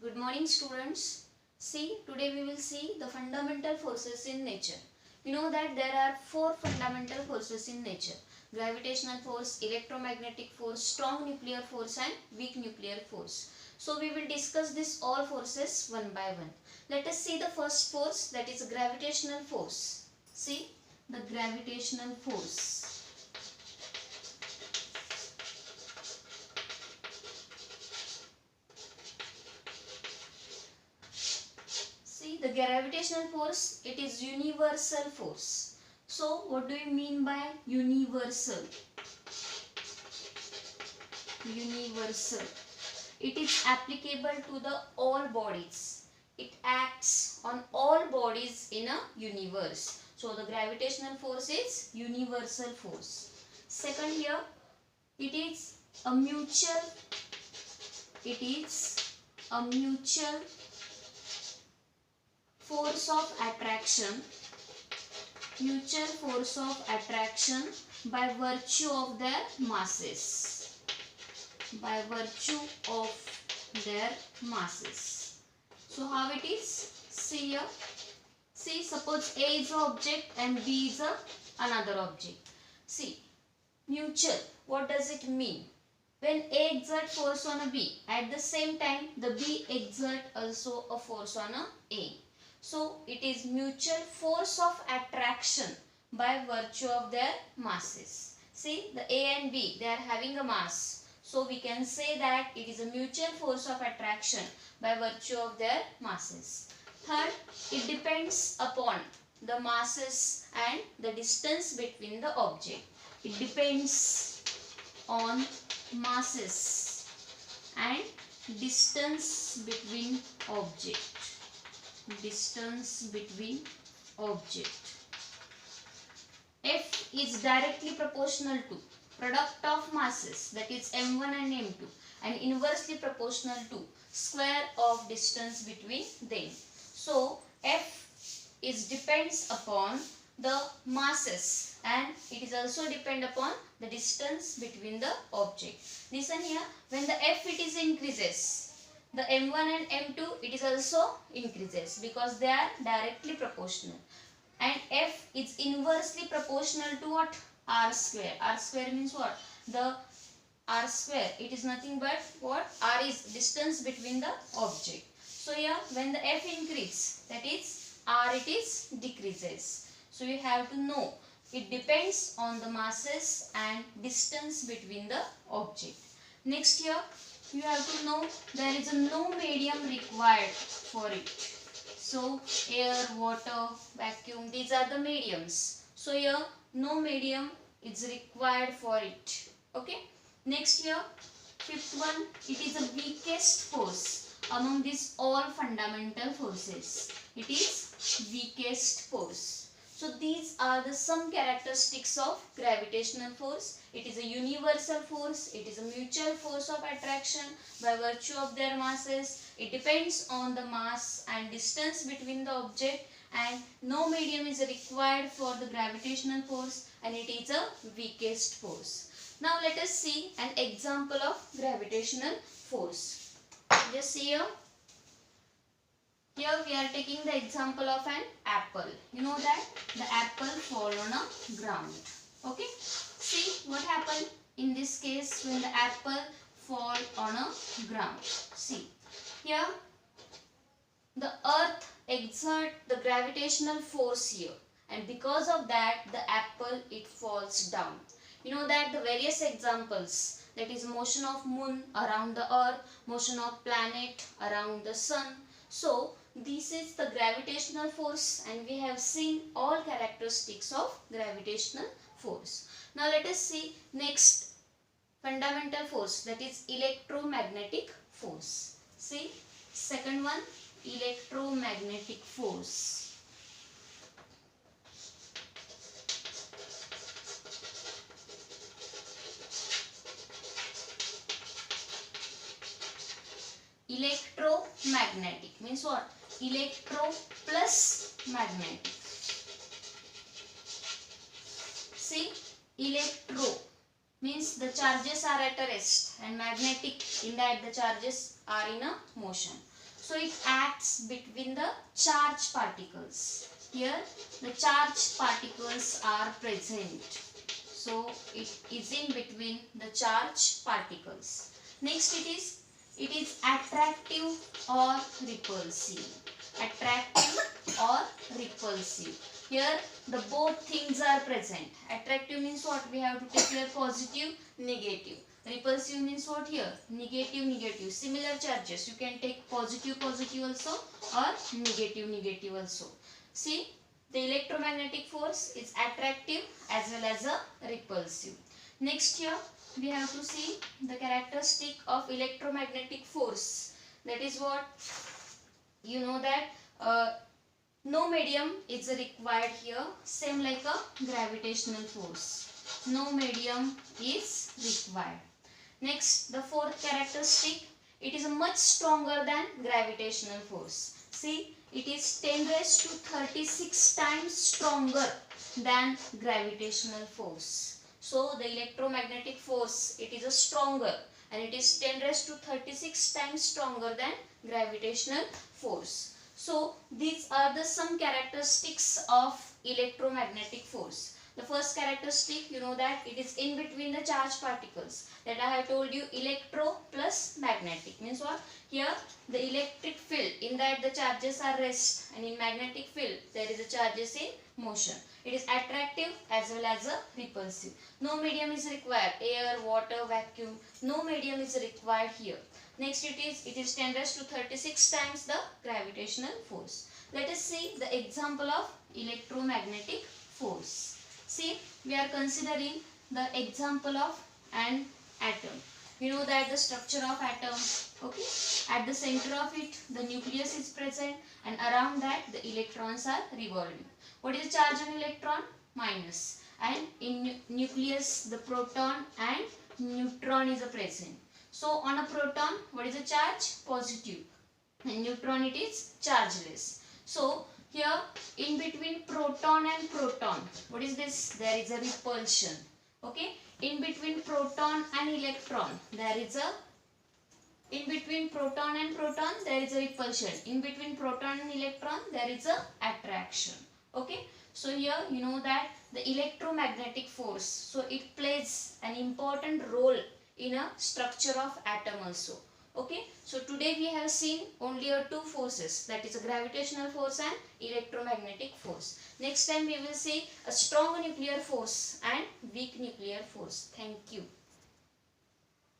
Good morning, students. See, today we will see the fundamental forces in nature. You know that there are four fundamental forces in nature: gravitational force, electromagnetic force, strong nuclear force and weak nuclear force. So we will discuss this all forces one by one. Let us see the first force, that is gravitational force. See, the gravitational force. See, the gravitational force, it is universal force. So, what do you mean by universal? Universal. It is applicable to the all bodies. It acts on all bodies in a universe. So, the gravitational force is universal force. Second here, it is a mutual. It is a mutual force of attraction, mutual force of attraction by virtue of their masses, by virtue of their masses. So how it is? See here. See, suppose A is an object and B is another object. See, mutual, what does it mean? When A exert force on a B, at the same time the B exert also a force on a A. So it is mutual force of attraction by virtue of their masses. See, the A and B, they are having a mass. So we can say that it is a mutual force of attraction by virtue of their masses. Third, it depends upon the masses and the distance between the object. It depends on masses and distance between object. Distance between object. F is directly proportional to product of masses, that is m1 and m2, and inversely proportional to square of distance between them. So F is depends upon the masses and it is also depend upon the distance between the object. Listen here, when the F it is increases, the m1 and m2 it is also increases because they are directly proportional, and F is inversely proportional to what? R square. R square means what? The R square, it is nothing but what? R is distance between the object. So here when the F increase, that is R it is decreases. So you have to know it depends on the masses and distance between the object. Next here you have to know there is no medium required for it. So air, water, vacuum, these are the mediums. So here no medium is required for it. Okay. Next here, fifth one, it is the weakest force among these all fundamental forces. It is weakest force. So these are the some characteristics of gravitational force. It is a universal force. It is a mutual force of attraction by virtue of their masses. It depends on the mass and distance between the object, and no medium is required for the gravitational force, and it is a weakest force. Now let us see an example of gravitational force. Just see here. Here we are taking the example of an apple. You know that the apple fall on a ground. Okay. See what happened in this case when the apple fall on a ground. See here the earth exert the gravitational force here, and because of that the apple it falls down. You know that the various examples, that is motion of moon around the earth, motion of planet around the sun. So this is the gravitational force, and we have seen all characteristics of gravitational force. Now let us see next fundamental force, that is electromagnetic force. See second one, electromagnetic force. Electromagnetic means what? Electro plus magnetic. See, electro means the charges are at a rest, and magnetic in that the charges are in a motion. So it acts between the charged particles. Here the charged particles are present. So it is in between the charged particles. Next it is attractive or repulsive. Attractive or repulsive. Here the both things are present. Attractive means what? We have to take here positive, negative. Repulsive means what here? Negative, negative. Similar charges. You can take positive, positive also or negative, negative also. See, the electromagnetic force is attractive as well as a repulsive. Next here we have to see the characteristic of electromagnetic force. That is what? You know that no medium is required here, same like a gravitational force. No medium is required. Next, the fourth characteristic, it is much stronger than gravitational force. See, it is 10 raised to 36 times stronger than gravitational force. So, the electromagnetic force, it is a stronger, and it is 10 raised to 36 times stronger than gravitational force. So, these are the some characteristics of electromagnetic force. The first characteristic, you know that it is in between the charged particles. That I have told you, electro plus magnetic means what? Here the electric field, in that the charges are rest, and in magnetic field there is a charges in motion. It is attractive as well as a repulsive. No medium is required. Air, water, vacuum, no medium is required here. Next it is 10 raised to 36 times the gravitational force. Let us see the example of electromagnetic force. See, we are considering the example of an atom. You know that the structure of atom, okay? At the center of it, the nucleus is present, and around that the electrons are revolving. What is the charge on electron? Minus. And in nucleus, the proton and neutron is present. So on a proton, what is the charge? Positive. And neutron, it is chargeless. So here in between proton and proton, what is this? There is a repulsion. Okay. In between proton and electron, there is a repulsion. In between proton and electron, there is a attraction. Okay. So here you know that the electromagnetic force, so it plays an important role in a structure of atom also. Okay, so today we have seen only two forces, that is a gravitational force and electromagnetic force. Next time we will see a strong nuclear force and weak nuclear force. Thank you.